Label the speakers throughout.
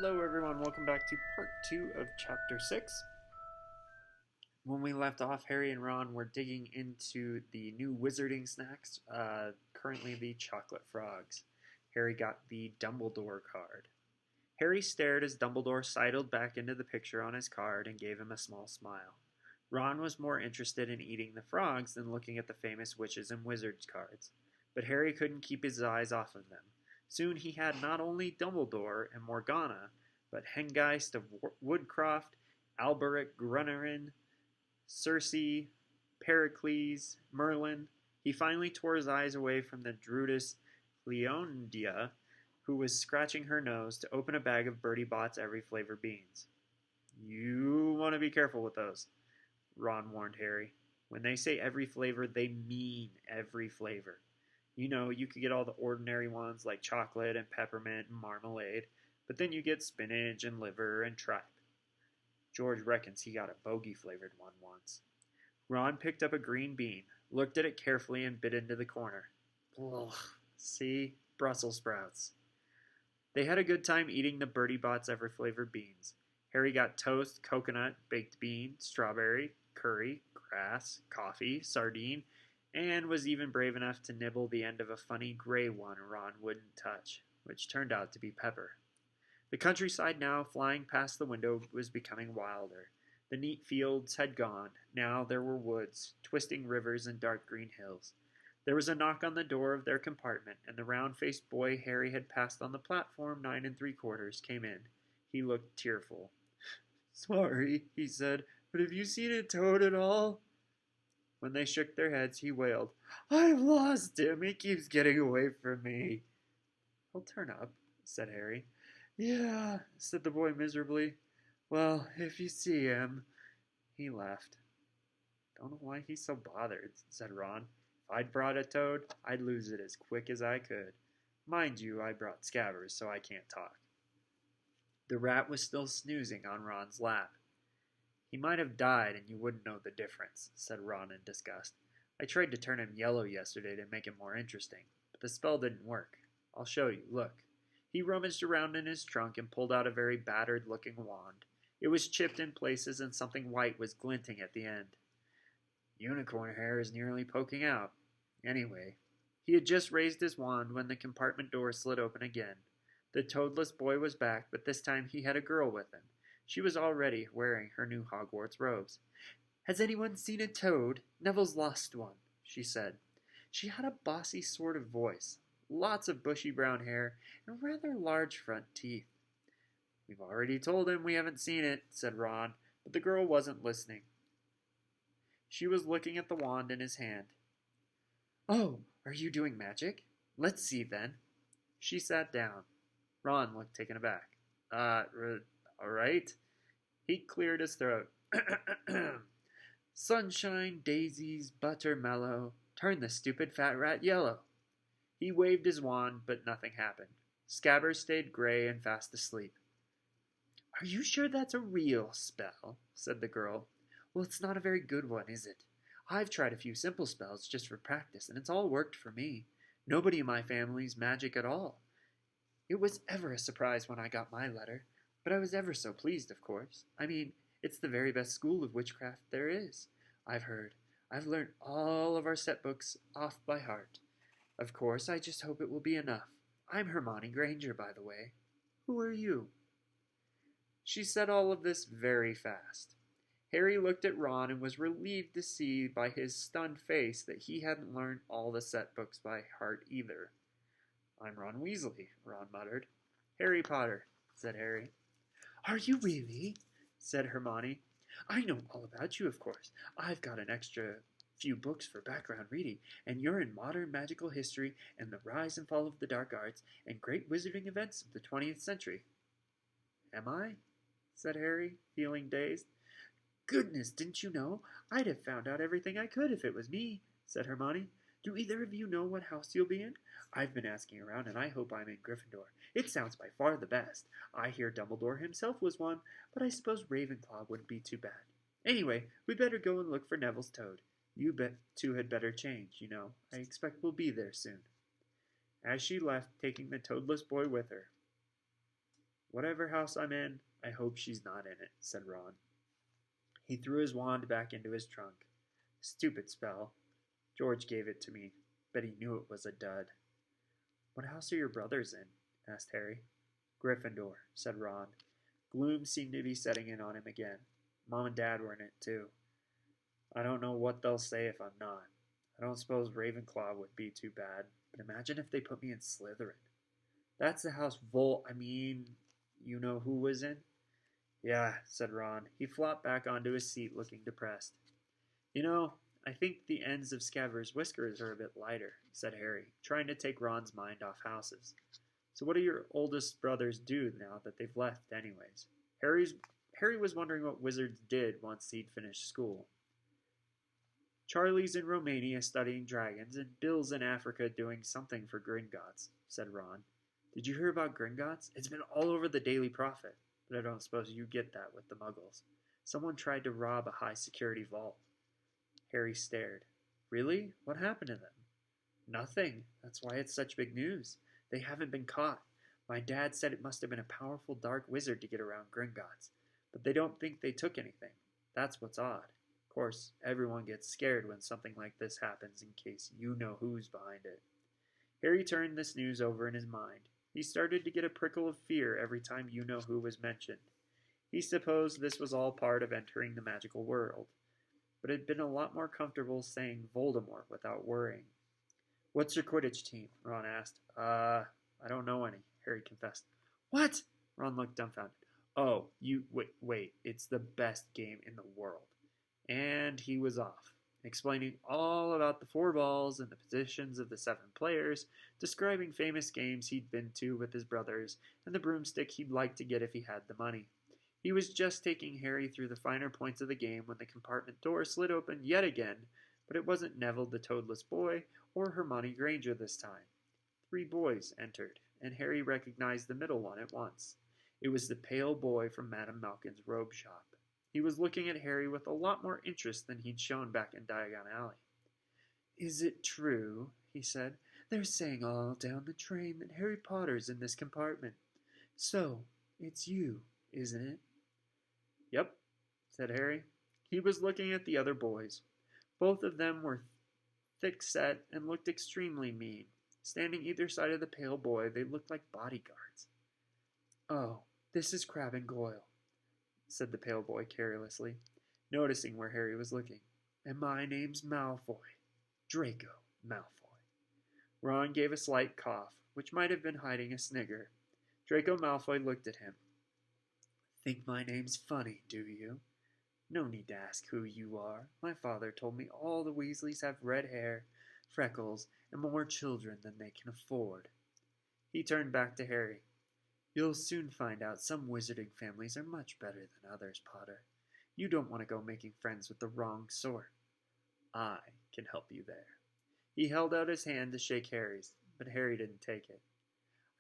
Speaker 1: Hello, everyone. Welcome back to part 2 of chapter 6. When we left off, Harry and Ron were digging into the new wizarding snacks, currently the chocolate frogs. Harry got the Dumbledore card. Harry stared as Dumbledore sidled back into the picture on his card and gave him a small smile. Ron was more interested in eating the frogs than looking at the famous witches and wizards cards, but Harry couldn't keep his eyes off of them. Soon he had not only Dumbledore and Morgana, but Hengeist of Woodcroft, Alberic Grunerin, Circe, Pericles, Merlin. He finally tore his eyes away from the Druidess Cleondia, who was scratching her nose to open a bag of Bertie Bott's every flavor beans. You want to be careful with those, Ron warned Harry. When they say every flavor, they mean every flavor. You know, you could get all the ordinary ones like chocolate and peppermint and marmalade, but then you get spinach and liver and tripe. George reckons he got a bogey-flavored one once. Ron picked up a green bean, looked at it carefully, and bit into the corner. Ugh, see? Brussels sprouts. They had a good time eating the Bertie Bott's ever-flavored beans. Harry got toast, coconut, baked bean, strawberry, curry, grass, coffee, sardine, and was even brave enough to nibble the end of a funny gray one Ron wouldn't touch, which turned out to be pepper. The countryside now, flying past the window, was becoming wilder. The neat fields had gone. Now there were woods, twisting rivers, and dark green hills. There was a knock on the door of their compartment, and the round-faced boy Harry had passed on the platform 9 3/4 came in. He looked tearful. "Sorry," he said, "but have you seen a toad at all?" When they shook their heads, he wailed, "I've lost him. He keeps getting away from me." "He'll turn up," said Harry. "Yeah," said the boy miserably. "Well, if you see him." He left. "Don't know why he's so bothered," said Ron. "If I'd brought a toad, I'd lose it as quick as I could. Mind you, I brought Scabbers, so I can't talk." The rat was still snoozing on Ron's lap. "He might have died and you wouldn't know the difference," said Ron in disgust. "I tried to turn him yellow yesterday to make him more interesting, but the spell didn't work. I'll show you, look." He rummaged around in his trunk and pulled out a very battered-looking wand. It was chipped in places and something white was glinting at the end. "Unicorn hair is nearly poking out." Anyway, he had just raised his wand when the compartment door slid open again. The toadless boy was back, but this time he had a girl with him. She was already wearing her new Hogwarts robes. "Has anyone seen a toad? Neville's lost one," she said. She had a bossy sort of voice, lots of bushy brown hair, and rather large front teeth. "We've already told him we haven't seen it," said Ron, but the girl wasn't listening. She was looking at the wand in his hand. "Oh, are you doing magic? Let's see, then." She sat down. Ron looked taken aback. All right." He cleared his throat. "Sunshine, daisies, butter mellow, turn the stupid fat rat yellow." He waved his wand, but nothing happened. Scabbers stayed gray and fast asleep. "Are you sure that's a real spell?" said the girl. "Well, it's not a very good one, is it? I've tried a few simple spells just for practice, and it's all worked for me. Nobody in my family's magic at all. It was ever a surprise when I got my letter, but I was ever so pleased, of course. I mean, it's the very best school of witchcraft there is, I've heard. I've learned all of our set books off by heart. Of course, I just hope it will be enough. I'm Hermione Granger, by the way. Who are you?" She said all of this very fast. Harry looked at Ron and was relieved to see by his stunned face that he hadn't learned all the set books by heart either. "I'm Ron Weasley," Ron muttered. "Harry Potter," said Harry. "Are you really?" said Hermione. "I know all about you, of course. I've got an extra few books for background reading, and you're in modern magical history and the rise and fall of the dark arts and great wizarding events of the 20th century. "Am I?" said Harry, feeling dazed. "Goodness, didn't you know? I'd have found out everything I could if it was me," said Hermione. "Do either of you know what house you'll be in? I've been asking around, and I hope I'm in Gryffindor. It sounds by far the best. I hear Dumbledore himself was one, but I suppose Ravenclaw wouldn't be too bad. Anyway, we'd better go and look for Neville's toad. You two had better change, you know. I expect we'll be there soon." As she left, taking the toadless boy with her, Whatever house I'm in, I hope she's not in it, said Ron. He threw his wand back into his trunk. Stupid spell. George gave it to me, but he knew it was a dud. What house are your brothers in? Asked Harry. Gryffindor, said Ron. Gloom seemed to be setting in on him again. Mom and Dad were in it, too. I don't know what they'll say if I'm not. I don't suppose Ravenclaw would be too bad, but imagine if they put me in Slytherin. That's the house you know who was in? Yeah, said Ron. He flopped back onto his seat, looking depressed. You know, I think the ends of Scabbers' whiskers are a bit lighter, said Harry, trying to take Ron's mind off houses. So what do your oldest brothers do now that they've left anyways? Harry was wondering what wizards did once he'd finished school. Charlie's in Romania studying dragons, and Bill's in Africa doing something for Gringotts, said Ron. Did you hear about Gringotts? It's been all over the Daily Prophet, but I don't suppose you get that with the Muggles. Someone tried to rob a high-security vault. Harry stared. Really? What happened to them? Nothing. That's why it's such big news. They haven't been caught. My dad said it must have been a powerful dark wizard to get around Gringotts, but they don't think they took anything. That's what's odd. Of course, everyone gets scared when something like this happens in case you know who's behind it. Harry turned this news over in his mind. He started to get a prickle of fear every time you know who was mentioned. He supposed this was all part of entering the magical world, but it had been a lot more comfortable saying Voldemort without worrying. What's your Quidditch team? Ron asked. I don't know any, Harry confessed. What? Ron looked dumbfounded. Oh, wait, it's the best game in the world. And he was off, explaining all about the 4 balls and the positions of the 7 players, describing famous games he'd been to with his brothers, and the broomstick he'd like to get if he had the money. He was just taking Harry through the finer points of the game when the compartment door slid open yet again, but it wasn't Neville the Toadless Boy or Hermione Granger this time. 3 boys entered, and Harry recognized the middle one at once. It was the pale boy from Madame Malkin's robe shop. He was looking at Harry with a lot more interest than he'd shown back in Diagon Alley. Is it true, he said. They're saying all down the train that Harry Potter's in this compartment. So, it's you, isn't it? Yep, said Harry. He was looking at the other boys. Both of them were thick-set and looked extremely mean. Standing either side of the pale boy, they looked like bodyguards. Oh, this is Crabbe and Goyle, said the pale boy carelessly, noticing where Harry was looking. And my name's Malfoy. Draco Malfoy. Ron gave a slight cough, which might have been hiding a snigger. Draco Malfoy looked at him. Think my name's funny, do you? No need to ask who you are. My father told me all the Weasleys have red hair, freckles, and more children than they can afford. He turned back to Harry. You'll soon find out some wizarding families are much better than others, Potter. You don't want to go making friends with the wrong sort. I can help you there. He held out his hand to shake Harry's, but Harry didn't take it.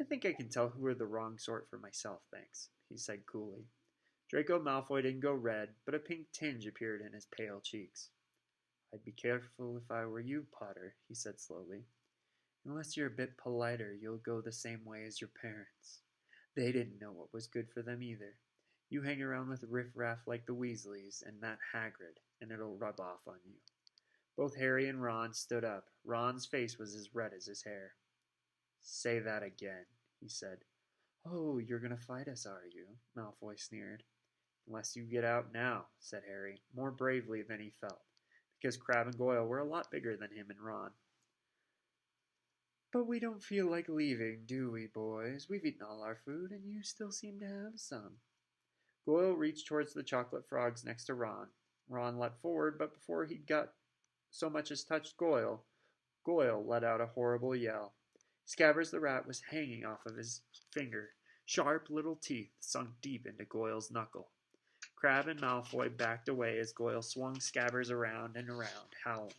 Speaker 1: I think I can tell who are the wrong sort for myself, thanks, he said coolly. Draco Malfoy didn't go red, but a pink tinge appeared in his pale cheeks. I'd be careful if I were you, Potter, he said slowly. Unless you're a bit politer, you'll go the same way as your parents. They didn't know what was good for them either. You hang around with riffraff like the Weasleys and that Hagrid, and it'll rub off on you. Both Harry and Ron stood up. Ron's face was as red as his hair. Say that again, he said. Oh, you're going to fight us, are you? Malfoy sneered. Unless you get out now, said Harry, more bravely than he felt, because Crabbe and Goyle were a lot bigger than him and Ron. But we don't feel like leaving, do we, boys? We've eaten all our food, and you still seem to have some. Goyle reached towards the chocolate frogs next to Ron. Ron leapt forward, but before he'd got so much as touched Goyle, Goyle let out a horrible yell. Scabbers the rat was hanging off of his finger. Sharp little teeth sunk deep into Goyle's knuckle. Crabbe and Malfoy backed away as Goyle swung Scabbers around and around, howling.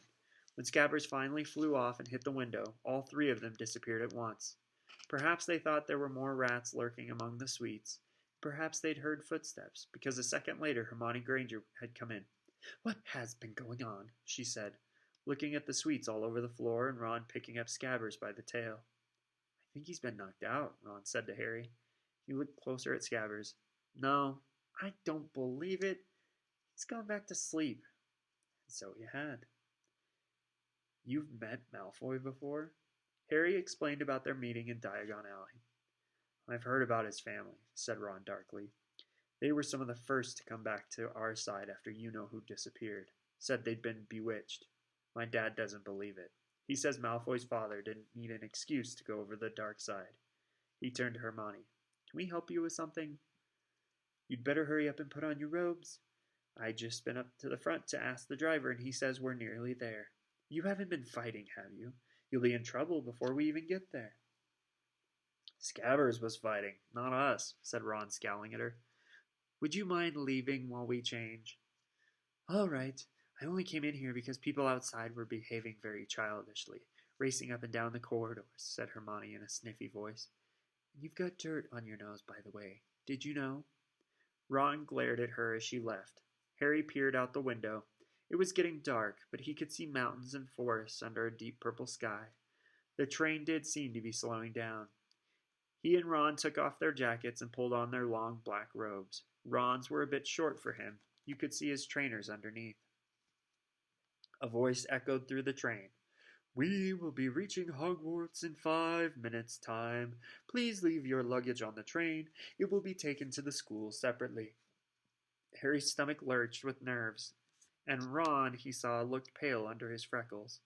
Speaker 1: When Scabbers finally flew off and hit the window, all 3 of them disappeared at once. Perhaps they thought there were more rats lurking among the sweets. Perhaps they'd heard footsteps, because a second later Hermione Granger had come in. What has been going on? She said, looking at the sweets all over the floor and Ron picking up Scabbers by the tail. I think he's been knocked out, Ron said to Harry. He looked closer at Scabbers. No, I don't believe it. He's gone back to sleep. And so he had. You've met Malfoy before? Harry explained about their meeting in Diagon Alley. I've heard about his family, said Ron darkly. They were some of the first to come back to our side after you-know-who disappeared. Said they'd been bewitched. My dad doesn't believe it. He says Malfoy's father didn't need an excuse to go over the dark side. He turned to Hermione. Can we help you with something? You'd better hurry up and put on your robes. I just been up to the front to ask the driver, and he says we're nearly there. You haven't been fighting, have you? You'll be in trouble before we even get there. Scabbers was fighting, not us, said Ron, scowling at her. Would you mind leaving while we change? All right. I only came in here because people outside were behaving very childishly, racing up and down the corridors, said Hermione in a sniffy voice. You've got dirt on your nose, by the way. Did you know? Ron glared at her as she left. Harry peered out the window. It was getting dark, but he could see mountains and forests under a deep purple sky. The train did seem to be slowing down. He and Ron took off their jackets and pulled on their long black robes. Ron's were a bit short for him. You could see his trainers underneath. A voice echoed through the train. We will be reaching Hogwarts in 5 minutes' time. Please leave your luggage on the train. It will be taken to the school separately. Harry's stomach lurched with nerves, and Ron, he saw, looked pale under his freckles.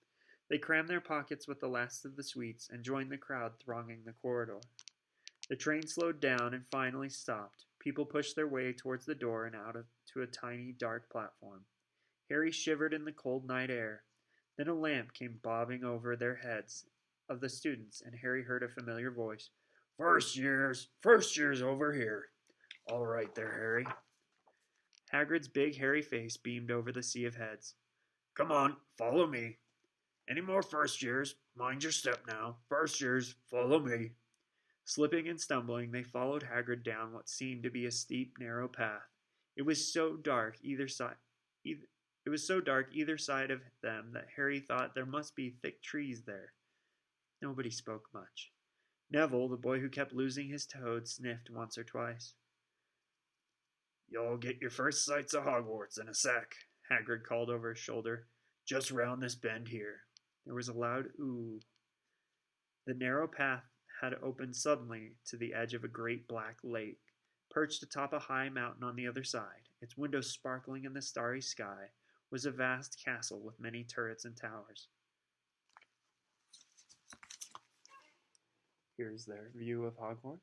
Speaker 1: They crammed their pockets with the last of the sweets and joined the crowd thronging the corridor. The train slowed down and finally stopped. People pushed their way towards the door and out to a tiny, dark platform. Harry shivered in the cold night air. Then a lamp came bobbing over their heads of the students, and Harry heard a familiar voice. First years over here. All right there, Harry. Hagrid's big, hairy face beamed over the sea of heads. Come on, follow me. Any more first years? Mind your step now. First years, follow me. Slipping and stumbling, they followed Hagrid down what seemed to be a steep, narrow path. It was so dark either side of them that Harry thought there must be thick trees there. Nobody spoke much. Neville, the boy who kept losing his toad, sniffed once or twice. You'll get your first sights of Hogwarts in a sec, Hagrid called over his shoulder. Just round this bend here. There was a loud ooh. The narrow path had opened suddenly to the edge of a great black lake, perched atop a high mountain on the other side, its windows sparkling in the starry sky, was a vast castle with many turrets and towers. Here's their view of Hogwarts.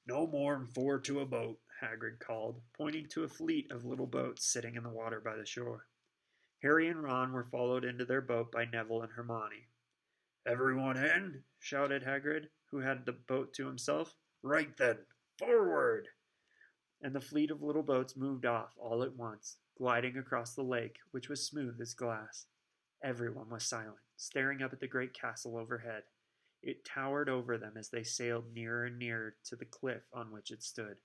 Speaker 1: No more'n 4 to a boat, Hagrid called, pointing to a fleet of little boats sitting in the water by the shore. Harry and Ron were followed into their boat by Neville and Hermione. Everyone in, shouted Hagrid, who had the boat to himself. Right then, forward! And the fleet of little boats moved off all at once, gliding across the lake, which was smooth as glass. Everyone was silent, staring up at the great castle overhead. It towered over them as they sailed nearer and nearer to the cliff on which it stood.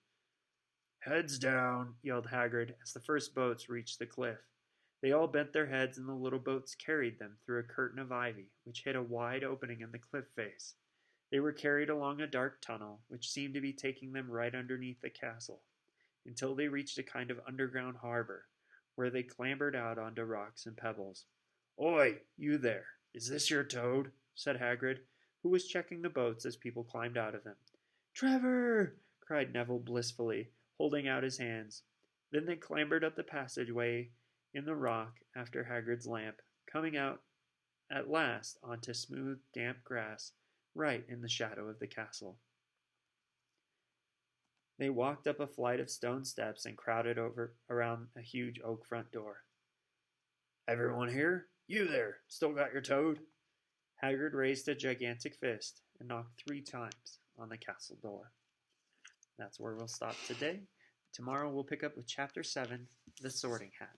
Speaker 1: Heads down, yelled Hagrid as the first boats reached the cliff. They all bent their heads, and the little boats carried them through a curtain of ivy, which hid a wide opening in the cliff face. They were carried along a dark tunnel, which seemed to be taking them right underneath the castle, until they reached a kind of underground harbor, where they clambered out onto rocks and pebbles. Oi, you there! Is this your toad? Said Hagrid, who was checking the boats as people climbed out of them. Trevor! Cried Neville blissfully, holding out his hands. Then they clambered up the passageway in the rock after Hagrid's lamp, coming out at last onto smooth, damp grass, right in the shadow of the castle. They walked up a flight of stone steps and crowded around a huge oak front door. Everyone here? You there, still got your toad? Hagrid raised a gigantic fist and knocked 3 times on the castle door. That's where we'll stop today. Tomorrow we'll pick up with Chapter 7, The Sorting Hat.